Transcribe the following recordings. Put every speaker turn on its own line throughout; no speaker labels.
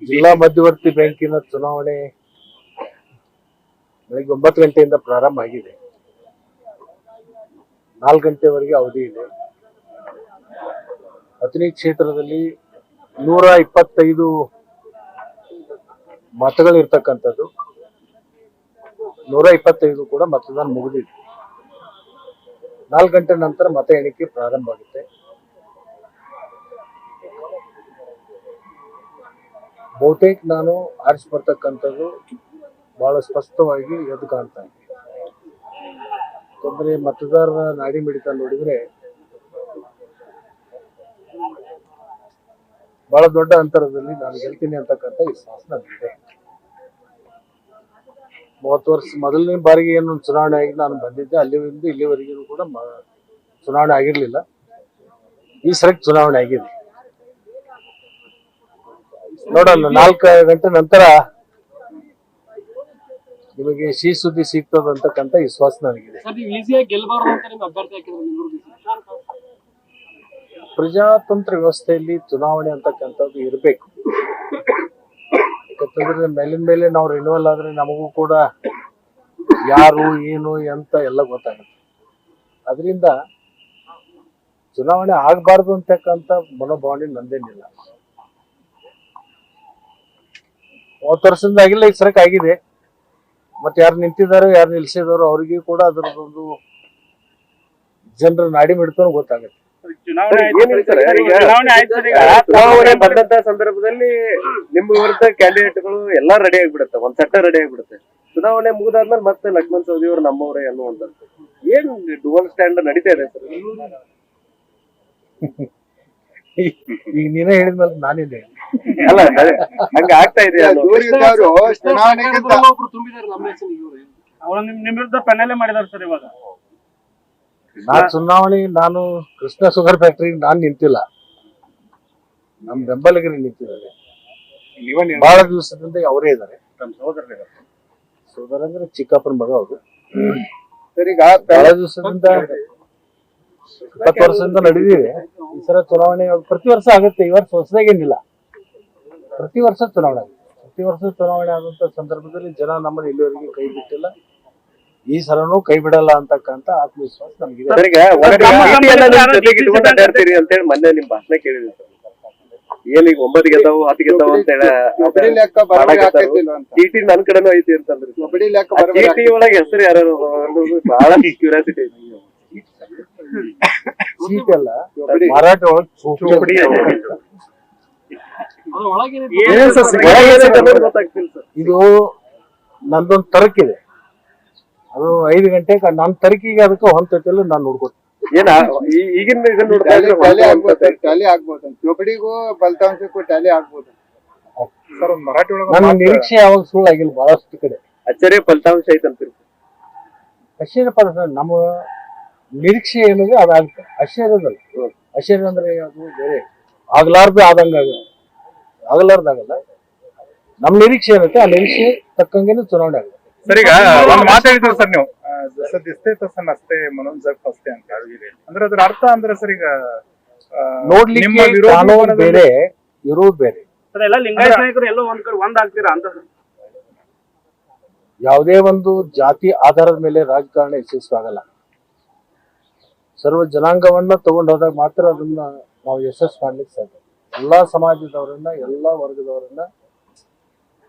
ಜಿಲ್ಲಾ ಮಧ್ಯವರ್ತಿ ಬ್ಯಾಂಕಿನ ಚುನಾವಣೆ ಬೆಳಗ್ಗೆ 9 ಗಂಟೆಯಿಂದ ಪ್ರಾರಂಭ ಆಗಿದೆ. 4 ಗಂಟೆವರೆಗೆ ಅವಧಿ ಇದೆ. ಅಥಣಿ ಕ್ಷೇತ್ರದಲ್ಲಿ 125 ಮತಗಳಿರ್ತಕ್ಕಂಥದ್ದು. 125 ಕೂಡ ಮತದಾನ ಮುಗಿದಿದೆ. 4 ಗಂಟೆ ನಂತರ ಮತ ಎಣಿಕೆ ಪ್ರಾರಂಭ ಆಗುತ್ತೆ. ಬಹುತೇಕ ನಾನು ಆರಿಸಿ ಬರ್ತಕ್ಕಂಥದ್ದು ಬಹಳ ಸ್ಪಷ್ಟವಾಗಿ ಎದ್ದು ಕಾಣ್ತಾ ಇದೆ. ಯಾಕಂದ್ರೆ ಮತದಾರರ ನಾಡಿ ಮಿಡಿತ ನೋಡಿದ್ರೆ ಬಹಳ ದೊಡ್ಡ ಅಂತರದಲ್ಲಿ ನಾನು ಗೆಲ್ತೀನಿ ಅಂತಕ್ಕಂಥ ವಿಶ್ವಾಸ ನನಗಿದೆ. 30 ವರ್ಷ ಮೊದಲನೇ ಬಾರಿಗೆ ಏನು ಚುನಾವಣೆ ಆಗಿ ನಾನು ಬಂದಿದ್ದೆ, ಅಲ್ಲಿಂದ ಇಲ್ಲಿವರೆಗೂ ಕೂಡ ಚುನಾವಣೆ ಆಗಿರ್ಲಿಲ್ಲ. ಈ ಸರಿ ಚುನಾವಣೆ ಆಗಿದೆ. ನೋಡೋಣ 4 ಗಂಟೆ ನಂತರ ನಿಮಗೆ ಸಿಹಿ ಸುದ್ದಿ ಸಿಗ್ತದ ಅಂತಕ್ಕಂಥ ವಿಶ್ವಾಸ ನನಗಿದೆ. ಪ್ರಜಾತಂತ್ರ ವ್ಯವಸ್ಥೆಯಲ್ಲಿ ಚುನಾವಣೆ ಅಂತಕ್ಕಂಥದ್ದು ಇರಬೇಕು. ಯಾಕಂತಂದ್ರೆ ಮೇಲಿನ ಮೇಲೆ ನಾವು ರಿನ್ಯೂವಲ್ ಆದ್ರೆ ನಮಗೂ ಕೂಡ ಯಾರು ಏನು ಎಂತ ಎಲ್ಲ ಗೊತ್ತಾಗುತ್ತೆ. ಅದರಿಂದ ಚುನಾವಣೆ ಆಗಬಾರ್ದು ಅಂತಕ್ಕಂಥ ಮನೋಭಾವನೆ ನಂದೇನಿಲ್ಲ. 30 ವರ್ಷದಿಂದ ಆಗಿಲ್ಲ, ಈ ಸರಕ್ ಆಗಿದೆ. ಮತ್ತೆ ಯಾರು ನಿಂತಿದ್ದಾರೋ ಯಾರು ನಿಲ್ಸಿದಾರೋ ಅವ್ರಿಗೆ ಕೂಡ ಅದರದೊಂದು ಜನರ ನಾಡಿ ಮಿಡ್ತಾನೂ ಗೊತ್ತಾಗುತ್ತೆ.
ಚುನಾವಣೆ ಬಂದಂತ ಸಂದರ್ಭದಲ್ಲಿ ನಿಮ್ಮ ವಿರುದ್ಧ ಕ್ಯಾಂಡಿಡೇಟ್ಗಳು ಎಲ್ಲಾ ರೆಡಿ ಆಗಿಬಿಡುತ್ತೆ, ಒಂದ್ ಸೆಟ್ ರೆಡಿ ಆಗಿಬಿಡುತ್ತೆ. ಚುನಾವಣೆ ಮುಗಿದಾದ್ಮೇಲೆ ಮತ್ತೆ ಲಕ್ಷ್ಮಣ್ ಸವದಿ ಅವರು ನಮ್ಮವರೇ ಅನ್ನುವಂಥದ್ದು ಏನ್ ಡುವಲ್ ಸ್ಟ್ಯಾಂಡ್ ನಡೀತಾ ಇದೆ ಸರ್?
ಈಗ ನೀನೇ ಹೇಳಿದ್ಮೇಲೆ ನಾನಿದೆ
ಅಲ್ಲ ಹಂಗ ಆಗ್ತಾ ಇದೆ.
ನಿಮ್ ವಿರುದ್ಧ ಪೆನ್ನಲ್ಲೇ ಮಾಡಿದಾರೆ ಸರ್. ಇವಾಗ
ನಾನು ಕೃಷ್ಣ ಶುಗರ್ ಫ್ಯಾಕ್ಟರಿ ನಾನು ನಿಂತಿಲ್ಲ, ನಮ್ ಬೆಂಬಲಿಗರಿಗೆ ನಿಂತಿದ್ದಾರೆ. ಬಹಳ ದಿವಸದಿಂದ ಅವರೇ ಇದ್ದಾರೆ. ಸೋದರ ಅಂದ್ರೆ ಚಿಕ್ಕಪ್ಪನ ಮಗ ಅವರು. ಬಹಳ ದಿವಸದಿಂದ 20 ವರ್ಷದಿಂದ ನಡೆದಿದೆ. ಈ ಸಲ ಚುನಾವಣೆ ಪ್ರತಿ ವರ್ಷ ಆಗುತ್ತೆ. ಈ ವರ್ಷ ಹೊಸದಾಗೇನಿಲ್ಲ, ಪ್ರತಿ ವರ್ಷ ಚುನಾವಣೆ ಆಗುತ್ತೆ. ಪ್ರತಿ ವರ್ಷ ಚುನಾವಣೆ ಆದಂತ ಸಂದರ್ಭದಲ್ಲಿ ಜನ ನಮ್ಮನ್ನು ಇಲ್ಲಿವರೆಗೆ ಕೈ ಬಿಟ್ಟಿಲ್ಲ, ಈ ಸಲನೂ ಕೈ ಬಿಡಲ್ಲ ಅಂತಕ್ಕಂಥ ಆತ್ಮವಿಶ್ವಾಸ ನಮಗಿದೆ.
ಅಡ್ಡಾಡ್ತೀರಿ ಅಂತ ಹೇಳಿ ಮೊನ್ನೆ ನಿಮ್ ಭಾಷಣ ಕೇಳಿದ್ವಿ ಸರ್. ಏನೀಗ 9 ಗೆದ್ದಾವು 10 ಗೆದ್ದಾವು ಅಂತ ಹೇಳಿ ಚೀಟಿ ನನ್ ಕಡೆನೂ ಐತಿ ಅಂತಂದ್ರಿ. ಚೀಟಿ ಒಳಗೆ ಹೆಸರು ಯಾರು ಬಹಳ ಕ್ಯೂರಿಯಾಸಿಟಿ ಐತಿ.
ಸೀಟ್ ಅಲ್ಲ, ಮಾರಾಟ ಇದು ನಂದೊಂದು ತರಕಿದೆ. ಅದು 5 ಗಂಟೆಗೆ ನನ್ನ ತರಕಿಗೆ ಅದಕ್ಕೆ ಹೊಂತೈತಿಲ್ಲ, ನಾನು ನೋಡ್ಕೊತೀನಿ.
ಈಗಿನ
ಟ್ಯಾಲಿ ಆಗ್ಬೋದು, ಚೋಪಡಿಗೂ ಫಲಿತಾಂಶಕ್ಕೂ ಟ್ಯಾಲಿ ಆಗ್ಬೋದು
ಸರ್. ಮರಾಠಿ ಒಳಗೆ ನನ್ನ ನಿರೀಕ್ಷೆ ಯಾವಾಗ ಸುಳ್ಳು ಆಗಿಲ್ಲ. ಬಹಳಷ್ಟು ಕಡೆ
ಅಚ್ಚರಿಯ ಫಲಿತಾಂಶ ಐತಂತೀರಿ.
ಆಶ್ಚರ್ಯ ಫಲಿತಾಂಶ ನಮ್ಮ ನಿರೀಕ್ಷೆ ಏನಿದೆ ಅದಾಗುತ್ತೆ. ಆಶ್ಚರ್ಯದಲ್ಲ. ಆಶ್ಚರ್ಯ ಅಂದ್ರೆ ಅದು ಬೇರೆ ಆಗ್ಲಾರ್ದು ಆಗಲಾರ್ದಾಗಲ್ಲ. ನಮ್ಮ ನಿರೀಕ್ಷೆ ಏನೈತೆ ಆ ನಿರೀಕ್ಷೆ ತಕ್ಕಂಗೆನೂ ಚುನಾವಣೆ ಆಗುತ್ತೆ.
ಸರ್, ಈಗ ಒಂದು ಮಾತಾಡಿದ್ರು ಸರ್ ನೀವು, ದಿಸ್ತೆ ತಸನ್ ಅಷ್ಟೇ ಮನೋಜ್ ಅಷ್ಟೇ ಅಂತ ಹೇಳಿದ್ರಿ. ಅಂದ್ರೆ ಅದ್ರ ಅರ್ಥ ಅಂದ್ರೆ ಸರ್, ಈಗ
ನೋಡ್ಲಿಕ್ಕೆ ಕಾನೂನು ಬೇರೆ ಇರೋದು ಬೇರೆ.
ಎಲ್ಲ ಲಿಂಗಾಯತ ನಾಯಕರು ಎಲ್ಲೋ ಒಂದ್ ಕಡೆ ಒಂದಾಗ್ತೀರಾ ಅಂತ ಸರ್?
ಯಾವುದೇ ಒಂದು ಜಾತಿ ಆಧಾರದ ಮೇಲೆ ರಾಜಕಾರಣ ಯಶಸ್ವಿ ಆಗಲ್ಲ. ಸರ್ವ ಜನಾಂಗವನ್ನ ತಗೊಂಡು ಹೋದಾಗ ಮಾತ್ರ ಅದನ್ನ ನಾವು ಯಶಸ್ಸು ಮಾಡ್ಲಿಕ್ಕೆ ಸಾಧ್ಯ. ಎಲ್ಲಾ ಸಮಾಜದವರನ್ನ, ಎಲ್ಲಾ ವರ್ಗದವರನ್ನ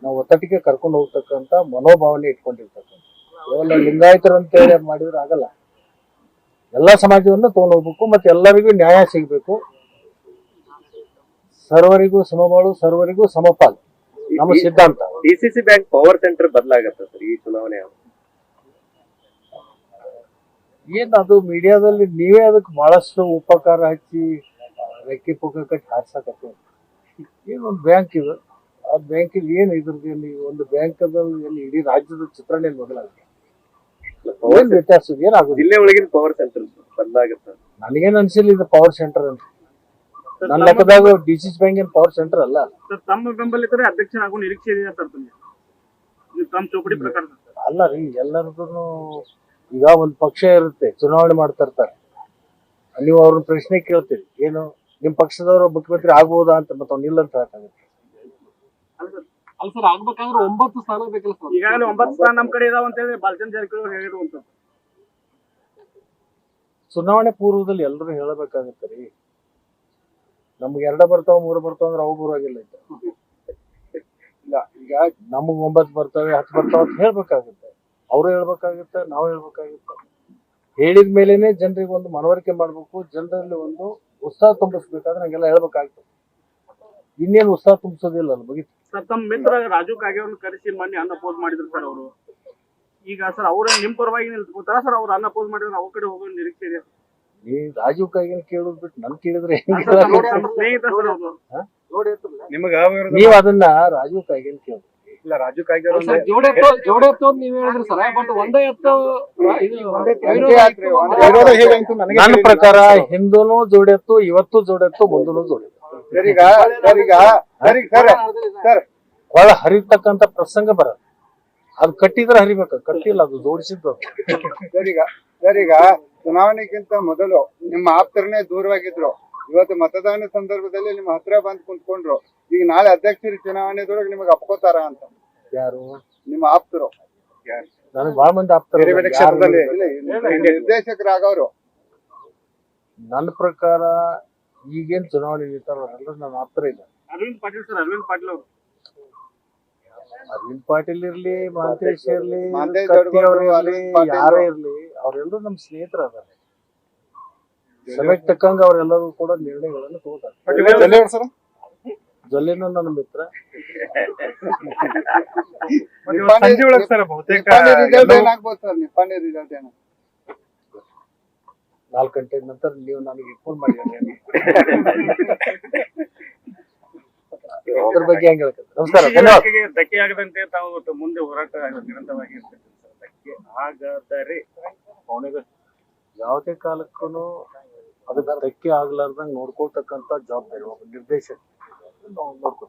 ನಾವು ಒತ್ತಟಿಗೆ ಕರ್ಕೊಂಡು ಹೋಗ್ತಕ್ಕಂಥ ಮನೋಭಾವನೆ ಇಟ್ಕೊಂಡಿರ್ತಕ್ಕಂಥ. ಕೇವಲ ಲಿಂಗಾಯತರು ಅಂತ ಹೇಳಿ ಮಾಡಿದ್ರೆ ಆಗಲ್ಲ. ಎಲ್ಲಾ ಸಮಾಜವನ್ನ ತಗೊಂಡು ಹೋಗ್ಬೇಕು, ಮತ್ತೆ ಎಲ್ಲರಿಗೂ ನ್ಯಾಯ ಸಿಗ್ಬೇಕು. ಸರ್ವರಿಗೂ ಸಮಬಾಳು, ಸರ್ವರಿಗೂ ಸಮಪಾಲು ನಮ್ಮ ಸಿದ್ಧಾಂತ.
ಡಿಸಿಸಿ ಬ್ಯಾಂಕ್ ಪವರ್ ಸೆಂಟರ್ ಬದಲಾಗತ್ತೆ ಸರ್ ಈ ಚುನಾವಣೆ?
ಏನ್ ಅದು ಮೀಡಿಯಾದಲ್ಲಿ ನೀವೇ ಅದಕ್ಕೆ ಬಹಳಷ್ಟು ಉಪಕಾರ ಹಚ್ಚಿ ರೆಕ್ಕೆ ಪುಕ್ಕ ಕಟ್ಟಿ ಹಾಕ್ಸಕತ್ತೆ. ಏನೊಂದು ಬ್ಯಾಂಕ್ ಇದು, ಆ ಬ್ಯಾಂಕಿಗೆ ಏನು ಇದ್ರದ್ದು ಒಂದು ಬ್ಯಾಂಕದಲ್ಲಿ ಏನು ಇಡೀ ರಾಜ್ಯದ ಚಿತ್ರಣ ಬದಲಾಗುತ್ತೆ. ಏನ್ ವ್ಯತ್ಯಾಸ ಏನಾಗುತ್ತೆ?
ಜಿಲ್ಲೆ ಒಳಗಿನ ಪವರ್ ಸೆಂಟರ್ ಬದಲಾಗತ್ತೆ.
ನನಗೇನು ಅನ್ಸಿಲ್ಲ ಇದು ಪವರ್ ಸೆಂಟರ್ ಅಂತ. ನನ್ನ ಲೆಕ್ಕದಾಗ ಡಿಸಿಸಿ ಬ್ಯಾಂಕ್ ಏನ್ ಪವರ್ ಸೆಂಟರ್ ಅಲ್ಲ.
ತಮ್ಮ ಬೆಂಬಲಿತರೆ ಅಧ್ಯಕ್ಷನಾಗುವ ನಿರೀಕ್ಷೆ ಇದೆ ತಮ್ಮ ಚೌಕಡಿ ಪ್ರಕಾರ
ಅಲ್ಲ ರೀ. ಎಲ್ಲರದ್ದು ಈಗ ಒಂದು ಪಕ್ಷ ಇರುತ್ತೆ, ಚುನಾವಣೆ ಮಾಡ್ತಾ ಇರ್ತಾರೆ. ನೀವು ಅವ್ರನ್ನ ಪ್ರಶ್ನೆ ಕೇಳ್ತೀರಿ, ಏನು ನಿಮ್ ಪಕ್ಷದವರು ಮುಖ್ಯಮಂತ್ರಿ ಆಗ್ಬೋದಾ ಅಂತ ಮತ್ತೆ ಅವ್ನು ಇಲ್ಲ ಅಂತ ಹೇಳಕ್ಕಾಗುತ್ತೆ.
ಅಲ್ಲ ಸರ್, ಆಗ್ಬೇಕಾದ್ರೆ 9 ಸ್ಥಾನ ಬೇಕಲ್ಲ ಸರ್.
ಈಗಾಗಲೇ 9 ಸ್ಥಾನ ನಮ್ ಕಡೆ ಇದಾವ ಅಂತ ಹೇಳಿ ಬಾಲಚಂದ್ರ ಜಾರಕಿಹೊಳಿ ಹೇಳಿರುವಂತ.
ಚುನಾವಣೆ ಪೂರ್ವದಲ್ಲಿ ಎಲ್ಲರೂ ಹೇಳಬೇಕಾಗತ್ತೆ ರೀ. ನಮ್ಗೆ 2 ಬರ್ತಾವ 3 ಬರ್ತಾವ ಅಂದ್ರೆ ಅವು ಬರುವಾಗಿಲ್ಲ.
ಇಲ್ಲ ಈಗ
ನಮಗ್ 9 ಬರ್ತವೆ 10 ಬರ್ತಾವ ಅಂತ ಹೇಳ್ಬೇಕಾಗುತ್ತೆ. ಅವ್ರು ಹೇಳ್ಬೇಕಾಗುತ್ತೆ, ನಾವು ಹೇಳ್ಬೇಕಾಗುತ್ತೆ. ಹೇಳಿದ ಮೇಲೇನೆ ಜನರಿಗೆ ಒಂದು ಮನವರಿಕೆ ಮಾಡ್ಬೇಕು, ಜನರಲ್ಲಿ ಒಂದು ಉತ್ಸಾಹ ತುಂಬಿಸ್ಬೇಕಾದ್ರೆ ನಂಗೆಲ್ಲ ಹೇಳ್ಬೇಕಾಗ್ತದೆ. ಇನ್ನೇನು ಉತ್ಸಾಹ ತುಂಬಿಸೋದಿಲ್ಲ ಅಲ್ಲ ಮುಗಿತು.
ಸರ್, ತಮ್ಮ ಮಿತ್ರ ರಾಜು ಕಾಗೆ ಅವ್ರನ್ನ ಕರೆಸಿ ಮೊನ್ನೆ ಅನ್ನ ಪೋಸ್ ಮಾಡಿದ್ರು ಸರ್ ಅವರು. ಈಗ ಸರ್ ಅವ್ರ ನಿಮ್ ಪರವಾಗಿ ನಿಲ್ಸ್ಕೊತಾರ ಸರ್? ಅವ್ರು ಅನ್ನ ಪೋಸ್ ಮಾಡಿದ್ರೆ ಅವ್ರ ಕಡೆ ಹೋಗೋ ನಿರೀಕ್ಷೆ ಇದೆ?
ನೀ ರಾಜೀವ್ ಕಾಗಿನ ಕೇಳೋದ್ ಬಿಟ್ಟು ನನ್ ಕೇಳಿದ್ರೆ ಹೆಂಗೆ?
ನಮ್ಮ ಸ್ನೇಹಿತ ಸರ್ ಅವರು.
ನಿಮಗ
ನೀವ್ ಅದನ್ನ ರಾಜೀವ್ ಕಾಗಿನ ಕೇಳಿ.
ಇಲ್ಲ ರಾಜು ಕಾಗೆ ಅವರು
ಸರ್, ಜೋಡೆ ಎತ್ತು ಅಂತ ನೀವ್ ಹೇಳಿದ್ರಿ ಸರ್, ಬಟ್ ಒಂದೇ ಎತ್ತು ಇದು
ಒಂದೇ ಆತ್ರಿ, ಒಂದೇ
ವಿರೋಧ ಹೇಗಂತೂ ನನಗೆ
ನನ್ನ ಪ್ರಕಾರ ಹಿಂದೂನು ಜೋಡೆತ್ತು, ಇವತ್ತು ಜೋಡೆತ್ತು, ಮುಂದೂನು ಜೋಡೆತ್ತು.
ಸರಿಗ ಸರಿಗ ಸರಿ ಸರ್
ಒಳ ಹರಿತಕ್ಕಂತ ಪ್ರಸಂಗ ಬರಲ್ಲ. ಅದು ಕಟ್ಟಿದ್ರೆ ಹರಿಬೇಕು, ಕಟ್ಟಿಲ್ಲ, ಅದು ಜೋಡಿಸಿದ್ದು.
ಸರಿಗ ಚುನಾವಣೆಗಿಂತ ಮೊದಲು ನಿಮ್ಮ ಆಪ್ತರನ್ನೇ ದೂರವಾಗಿದ್ರು. ಇವತ್ತು ಮತದಾನ ಸಂದರ್ಭದಲ್ಲಿ ನಿಮ್ಮ ಹತ್ರ ಬಂದು ಕುಂತ್ಕೊಂಡ್ರು. ಈಗ ನಾಳೆ ಅಧ್ಯಕ್ಷರ ಚುನಾವಣೆದೊಳಗೆ ನಿಮಗೆ ಅಪ್ಕೋತಾರ ಅಂತ
ಯಾರು?
ನಿಮ್ಮ ಆಪ್ತರು.
ನನಗೆ ಬಹಳ ಮಂದಿ ಆಗ್ತಾರೆ.
ಬೇರೆ ಬೇರೆ ಕ್ಷೇತ್ರದಲ್ಲಿ
ನಿರ್ದೇಶಕರಾಗವ್ರು.
ನನ್ನ ಪ್ರಕಾರ ಈಗೇನ್ ಚುನಾವಣೆ ನಿಂತಾರಲ್ಲ ನನ್ನ ಆಪ್ತರ ಇಲ್ಲ.
ಅರವಿಂದ್ ಪಾಟೀಲ್ ಸರ್, ಅರವಿಂದ್ ಪಾಟೀಲ್ ಅವರು.
ಅರವಿಂದ್ ಪಾಟೀಲ್ ಇರ್ಲಿ, ಮಹಂತೇಶ್ ಇರ್ಲಿ,
ಮಹಂತೇಶ್
ಕತ್ತಿ
ದೊಡ್ಡಗೌಡ್ರು,
ಅವ್ರು ಇರ್ಲಿ,
ಅರವಿಂದ್ ಪಾಟೀಲ್
ಯಾರೇ ಇರ್ಲಿ, ಅವ್ರೆಲ್ಲರೂ ನಮ್ ಸ್ನೇಹಿತರು ಅದಾರೆ. ಸಮಯಕ್ಕೆ ತಕ್ಕಂಗ ಅವರೆಲ್ಲರೂ ಕೂಡ ನಿರ್ಣಯಗಳನ್ನು ತಗೋತಾರೆ. ಜೊಲ್ಲೆನೂ ನನ್ನ ಮಿತ್ರ.
ಸಂಜೆ ಒಳಗ್ ಸರ್ ಬಹುತೇಕ
ರಿಸಲ್ಟ್ ಏನಾಗ್ಬೋದು ಸರ್? ನಿಪ್ಪಾಣಿ ರಿಸಲ್ಟ್ ಏನ?
4 ಗಂಟೆ ನಂತರ ನೀವು ನನಗೆ ಫೋನ್ ಮಾಡಿ ಅದ್ರ ಬಗ್ಗೆ ಹೆಂಗ್ ಹೇಳ್ತಾರೆ. ನಮಸ್ಕಾರ, ಧನ್ಯವಾದ.
ಧಕ್ಕೆ ಆಗದಂತೆ ತಾವು ಮುಂದೆ ಹೋರಾಟ ನಿರಂತರವಾಗಿ ಇರ್ತದೆ ಸರ್. ಧಕ್ಕೆ ಆಗದರೆ
ಅವನಿಗೆ ಯಾವುದೇ ಕಾಲಕ್ಕೂ ಅದಕ್ಕೆ ಧಕ್ಕೆ ಆಗ್ಲಾರ್ದಂಗ್ ನೋಡ್ಕೊಳ್ತಕ್ಕಂತ ಜವಾಬ್ದಾರಿ ಒಬ್ಬ ನಿರ್ದೇಶಕ ನೋಡ್ಕೊ.